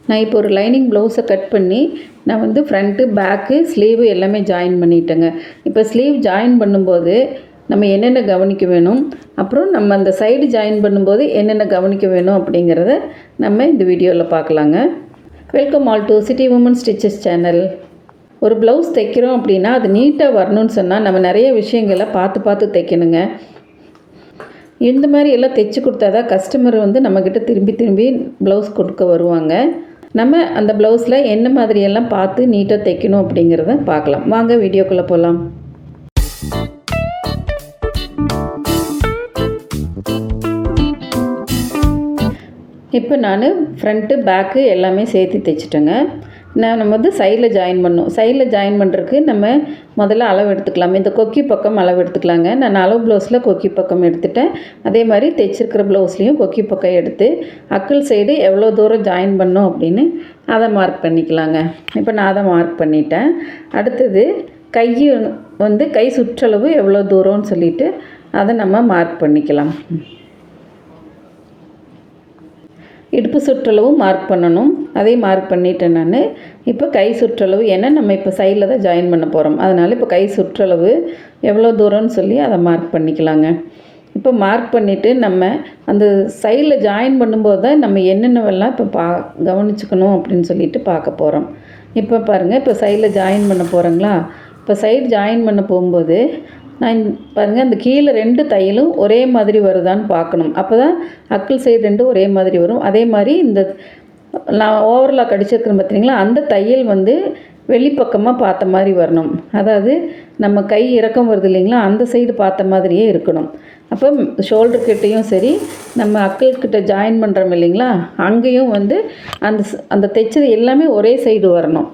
நான் இப்போ ஒரு லைனிங் ப்ளவுஸை கட் பண்ணி நான் வந்து ஃப்ரண்ட்டு பேக்கு ஸ்லீவு எல்லாமே ஜாயின் பண்ணிட்டேங்க. இப்போ ஸ்லீவ் ஜாயின் பண்ணும்போது நம்ம என்னென்ன கவனிக்க வேணும், அப்புறம் நம்ம அந்த சைடு ஜாயின் பண்ணும்போது என்னென்ன கவனிக்க வேணும் அப்படிங்கிறத நம்ம இந்த வீடியோவில் பார்க்கலாங்க. Welcome all to city women stitches channel. ஒரு ப்ளவுஸ் தைக்கிறோம் அப்படின்னா அது நீட்டாக வரணும்னு சொன்னால் நம்ம நிறைய விஷயங்களை பார்த்து தைக்கணுங்க. இந்த மாதிரி எல்லாம் தைச்சி கொடுத்தா தான் கஸ்டமர் வந்து நம்மக்கிட்ட திரும்பி ப்ளவுஸ் கொடுக்க வருவாங்க. நம்ம அந்த ப்ளவுஸில் என்ன மாதிரியெல்லாம் பார்த்து நீட்டாக தைக்கணும் அப்படிங்கிறத பார்க்கலாம். வாங்க வீடியோக்குள்ளே போகலாம். இப்போ நான் ஃப்ரண்ட்டு பேக்கு எல்லாமே சேர்த்து தைச்சிட்டேங்க. நம்ம வந்து சைடில் ஜாயின் பண்ணணும். சைடில் ஜாயின் பண்ணுறதுக்கு நம்ம முதல்ல அளவு எடுத்துக்கலாம். இந்த கொக்கி பக்கம் அளவு எடுத்துக்கலாங்க. நான் அளவு ப்ளவுஸில் கொக்கி பக்கம் எடுத்துட்டேன். அதே மாதிரி தைச்சிருக்கிற ப்ளவுஸ்லேயும் கொக்கி பக்கம் எடுத்து அக்கிள் சைடு எவ்வளோ தூரம் ஜாயின் பண்ணோம் அப்படின்னு அதை மார்க் பண்ணிக்கலாங்க. இப்போ நான் அதை மார்க் பண்ணிட்டேன். அடுத்தது கை சுற்றளவு எவ்வளோ தூரம்னு சொல்லிவிட்டு அதை நம்ம மார்க் பண்ணிக்கலாம். இடுப்பு சுற்றளவும் மார்க் பண்ணணும். அதையும் மார்க் பண்ணிவிட்டேன் நான். இப்போ கை சுற்றளவு, ஏன்னா நம்ம இப்போ சைடில் தான் ஜாயின் பண்ண போகிறோம். அதனால் இப்போ கை சுற்றளவு எவ்வளோ தூரம்னு சொல்லி அதை மார்க் பண்ணிக்கலாங்க. இப்போ மார்க் பண்ணிவிட்டு நம்ம அந்த சைடில் ஜாயின் பண்ணும்போது தான் நம்ம என்னென்னவெல்லாம் இப்போ கவனிச்சுக்கணும் அப்படின்னு சொல்லிட்டு பார்க்க போகிறோம். இப்போ பாருங்கள், இப்போ சைடில் ஜாயின் பண்ண போகிறோங்களா. இப்போ சைடு ஜாயின் பண்ண போகும்போது நான் பாருங்கள், அந்த கீழே 2 தையலும் ஒரே மாதிரி வருதான்னு பார்க்கணும். அப்போ தான் அக்கிள் சைடு 2 ஒரே மாதிரி வரும். அதே மாதிரி இந்த நான் ஓவர்லாக் அடிச்சிருக்கிறேன் பார்த்தீங்களா, அந்த தையல் வந்து வெளிப்பக்கமாக பார்த்த மாதிரி வரணும். அதாவது நம்ம கை இறக்கம் வருது இல்லைங்களா, அந்த சைடு பார்த்த மாதிரியே இருக்கணும். அப்போ ஷோல்டர்கிட்டையும் சரி, நம்ம அக்கிள்கிட்ட ஜாயின் பண்ணுறோம் இல்லைங்களா, அங்கேயும் வந்து அந்த தைச்சது எல்லாமே ஒரே சைடு வரணும்.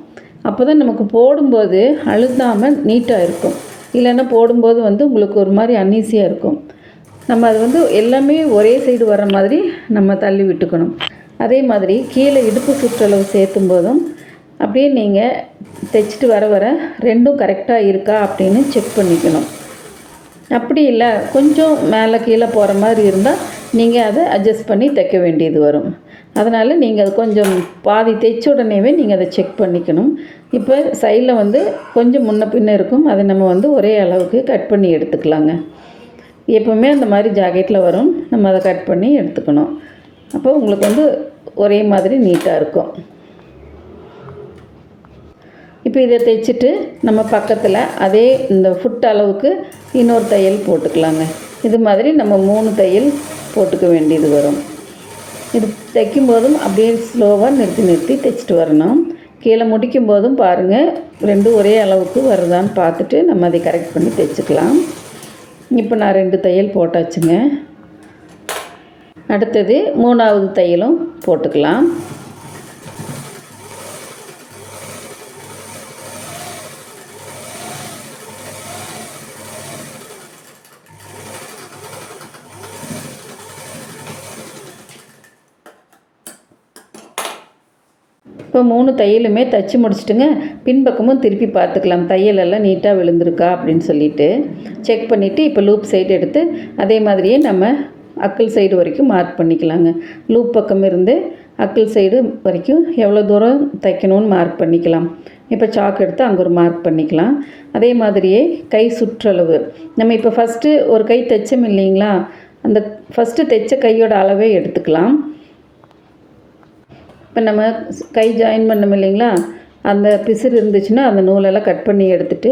அப்போ தான் நமக்கு போடும்போது அழுத்தாமல் நீட்டாக இருக்கும். இல்லைன்னா போடும்போது வந்து உங்களுக்கு ஒரு மாதிரி அன்ஈஸியாக இருக்கும். நம்ம அது வந்து எல்லாமே ஒரே சைடு வர மாதிரி நம்ம தள்ளி விட்டுக்கணும். அதே மாதிரி கீழே இடுப்பு சுற்றளவு சேர்த்தும் போதும் அப்படியே நீங்கள் தைச்சிட்டு வர 2ம் கரெக்டாக இருக்கா அப்படின்னு செக் பண்ணிக்கணும். அப்படி இல்லை கொஞ்சம் மேலே கீழே போகிற மாதிரி இருந்தால் நீங்கள் அதை அட்ஜஸ்ட் பண்ணி தைக்க வேண்டியது வரும். அதனால் நீங்கள் அது கொஞ்சம் பாதி தைச்ச உடனேவே நீங்கள் அதை செக் பண்ணிக்கணும். இப்போ சைடில் வந்து கொஞ்சம் முன்ன பின்ன இருக்கும். அதை நம்ம வந்து ஒரே அளவுக்கு கட் பண்ணி எடுத்துக்கலாங்க. எப்போவுமே அந்த மாதிரி ஜாக்கெட்டில் வரும், நம்ம அதை கட் பண்ணி எடுத்துக்கணும். அப்போ உங்களுக்கு வந்து ஒரே மாதிரி நீட்டாக இருக்கும். இப்போ இதை தைச்சிட்டு நம்ம பக்கத்தில் அதே இந்த ஃபுட் அளவுக்கு இன்னொரு தையல் போட்டுக்கலாங்க. இது மாதிரி நம்ம 3 தையல் போட்டுக்க வேண்டியது வரும். இது தைக்கும்போதும் அப்படியே ஸ்லோவாக நிறுத்தி தைச்சிட்டு வரணும். கீழே முடிக்கும் போதும் பாருங்கள், 2 ஒரே அளவுக்கு வருதான்னு பார்த்துட்டு நம்ம அதை கரெக்ட் பண்ணி தைச்சிக்கலாம். இப்போ நான் 2 தையல் போட்டாச்சுங்க. அடுத்தது 3வது தையலும் போட்டுக்கலாம். இப்போ 3 தையலுமே தைச்சி முடிச்சுட்டுங்க. பின்பக்கமும் திருப்பி பார்த்துக்கலாம், தையலெல்லாம் நீட்டாக விழுந்திருக்கா அப்படின்னு சொல்லிட்டு செக் பண்ணிவிட்டு இப்போ லூப் சைடு எடுத்து அதே மாதிரியே நம்ம அக்கிள் சைடு வரைக்கும் மார்க் பண்ணிக்கலாங்க. லூப் பக்கம் இருந்து அக்கிள் சைடு வரைக்கும் எவ்வளோ தூரம் தைக்கணும்னு மார்க் பண்ணிக்கலாம். இப்போ சாக் எடுத்து அங்கே ஒரு மார்க் பண்ணிக்கலாம். அதே மாதிரியே கை சுற்றளவு நம்ம இப்போ ஃபஸ்ட்டு ஒரு கை தைச்சோம் இல்லைங்களா, அந்த ஃபஸ்ட்டு தைச்ச கையோட அளவே எடுத்துக்கலாம். இப்போ நம்ம கை ஜாயின் பண்ணோம் இல்லைங்களா, அந்த பிசுறு இருந்துச்சுன்னா அந்த நூலெல்லாம் கட் பண்ணி எடுத்துகிட்டு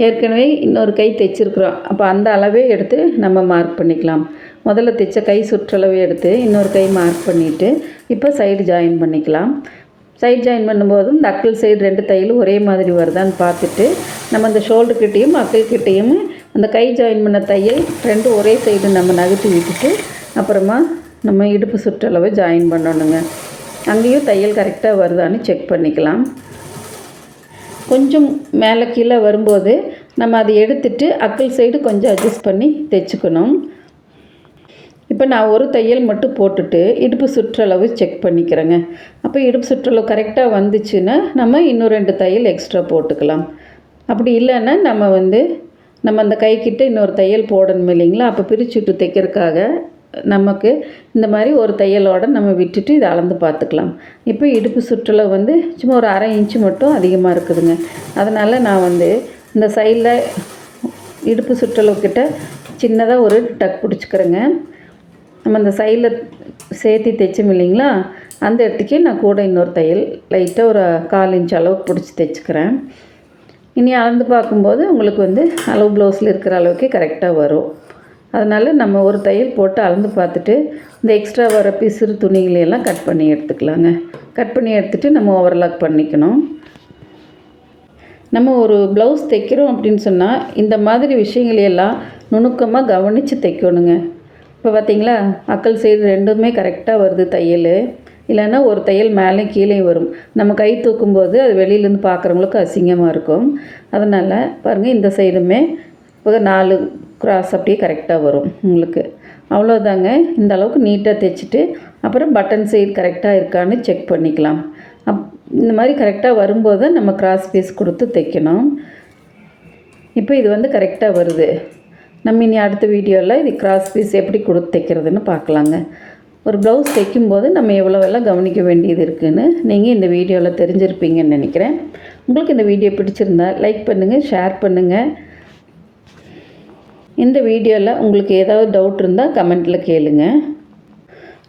ஏற்கனவே இன்னொரு கை தைச்சிருக்குறோம், அப்போ அந்த அளவே எடுத்து நம்ம மார்க் பண்ணிக்கலாம். முதல்ல தைச்ச கை சுற்றளவே எடுத்து இன்னொரு கை மார்க் பண்ணிவிட்டு இப்போ சைடு ஜாயின் பண்ணிக்கலாம். சைடு ஜாயின் பண்ணும்போதும் இந்த அக்கிள் சைடு 2 தையலும் ஒரே மாதிரி வருதான்னு பார்த்துட்டு நம்ம அந்த ஷோல்டர்கிட்டையும் அக்கிள்கிட்டையும் அந்த கை ஜாயின் பண்ண தையல் 2 ஒரே சைடு நம்ம நகர்த்தி விட்டுட்டு அப்புறமா நம்ம இடுப்பு சுற்றளவை ஜாயின் பண்ணணுங்க. அங்கேயும் தையல் கரெக்டாக வருதான்னு செக் பண்ணிக்கலாம். கொஞ்சம் மேலே கீழே வரும்போது நம்ம அதை எடுத்துட்டு அக்கிள் சைடு கொஞ்சம் அட்ஜஸ்ட் பண்ணி தைச்சிக்கணும். இப்போ நான் ஒரு தையல் மட்டும் போட்டுட்டு இடுப்பு சுற்றளவு செக் பண்ணிக்கிறேங்க. அப்போ இடுப்பு சுற்றளவு கரெக்டாக வந்துச்சுன்னா நம்ம இன்னும் 2 தையல் எக்ஸ்ட்ரா போட்டுக்கலாம். அப்படி இல்லைன்னா நம்ம அந்த கைக்கிட்ட இன்னொரு தையல் போடணும் இல்லைங்களா, அப்போ பிரிச்சுட்டு தைக்கிறதுக்காக நமக்கு இந்த மாதிரி ஒரு தையலோடு நம்ம விட்டுட்டு இதை அளந்து பார்த்துக்கலாம். இப்போ இடுப்பு சுற்றளவு வந்து சும்மா ஒரு 1/2 இன்ச்சு மட்டும் அதிகமாக இருக்குதுங்க. அதனால் நான் வந்து இந்த சைடில் இடுப்பு சுற்றளவுக்கிட்ட சின்னதாக ஒரு டக் பிடிச்சிக்கிறேங்க. நம்ம அந்த சைடில் சேர்த்து தைச்சோம் இல்லைங்களா, அந்த இடத்துக்கே நான் கூட இன்னொரு தையல் லைட்டாக ஒரு 1/4 இன்ச் அளவுக்கு பிடிச்சி தைச்சிக்கிறேன். இனி அளந்து பார்க்கும்போது உங்களுக்கு வந்து அளவு ப்ளவுஸில் இருக்கிற அளவுக்கே கரெக்டாக வரும். அதனால் நம்ம ஒரு தையல் போட்டு அளந்து பார்த்துட்டு இந்த எக்ஸ்ட்ரா வர பிசுறு துணிகளையெல்லாம் கட் பண்ணி எடுத்துக்கலாங்க. கட் பண்ணி எடுத்துகிட்டு நம்ம ஓவர்லாக் பண்ணிக்கணும். நம்ம ஒரு ப்ளவுஸ் தைக்கிறோம் அப்படின்னு சொன்னால் இந்த மாதிரி விஷயங்களையெல்லாம் நுணுக்கமாக கவனித்து தைக்கணுங்க. இப்போ பார்த்திங்களா, அக்கல் சைடு ரெண்டுமே கரெக்டாக வருது தையல். இல்லைன்னா ஒரு தையல் மேலே கீழே வரும். நம்ம கை தூக்கும்போது அது வெளியிலேருந்து பார்க்குறவங்களுக்கு அசிங்கமாக இருக்கும். அதனால் பாருங்கள், இந்த சைடுமே இப்போ 4 கிராஸ் அப்படியே கரெக்டாக வரும் உங்களுக்கு. அவ்வளோதாங்க. இந்த அளவுக்கு நீட்டாக தைச்சிட்டு அப்புறம் பட்டன் சைடு கரெக்டாக இருக்கான்னு செக் பண்ணிக்கலாம். இந்த மாதிரி கரெக்டாக வரும்போது நம்ம கிராஸ் பீஸ் கொடுத்து தைக்கணும். இப்போ இது வந்து கரெக்டாக வருது. நம்ம இனி அடுத்த வீடியோவில் இது கிராஸ் பீஸ் எப்படி கொடுத்து தைக்கிறதுன்னு பார்க்கலாங்க. ஒரு ப்ளவுஸ் தைக்கும்போது நம்ம எவ்வளோவெல்லாம் கவனிக்க வேண்டியது இருக்குதுன்னு நீங்கள் இந்த வீடியோவில் தெரிஞ்சிருப்பீங்கன்னு நினைக்கிறேன். உங்களுக்கு இந்த வீடியோ பிடிச்சிருந்தா லைக் பண்ணுங்கள், ஷேர் பண்ணுங்கள். இந்த வீடியோவில் உங்களுக்கு ஏதாவது டவுட் இருந்தால் கமெண்ட்டில் கேளுங்க.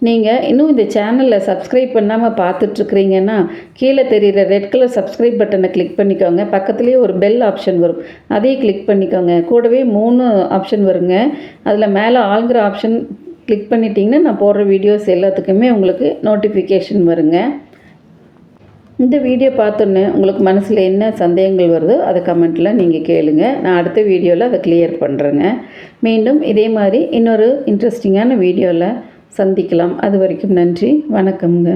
நீங்கள் இன்னும் இந்த சேனலில் சப்ஸ்கிரைப் பண்ணாமல் பார்த்துட்ருக்குறீங்கன்னா கீழே தெரிகிற ரெட் கலர் சப்ஸ்கிரைப் பட்டனை கிளிக் பண்ணிக்கோங்க. பக்கத்துலேயே ஒரு பெல் ஆப்ஷன் வரும், அதையும் கிளிக் பண்ணிக்கோங்க. கூடவே 3 ஆப்ஷன் வருங்க. அதில் மேலே ஆளுங்கிற ஆப்ஷன் கிளிக் பண்ணிட்டீங்கன்னா நான் போடுற வீடியோஸ் எல்லாத்துக்குமே உங்களுக்கு நோட்டிஃபிகேஷன் வருங்க. இந்த வீடியோ பார்த்தோன்னே உங்களுக்கு மனசில் என்ன சந்தேகங்கள் வருதோ அதை கமெண்ட்டில் நீங்கள் கேளுங்க. நான் அடுத்த வீடியோவில் அதை கிளியர் பண்ணுறேங்க. மீண்டும் இதே மாதிரி இன்னொரு இன்ட்ரெஸ்டிங்கான வீடியோவில் சந்திக்கலாம். அது வரைக்கும் நன்றி, வணக்கம்ங்க.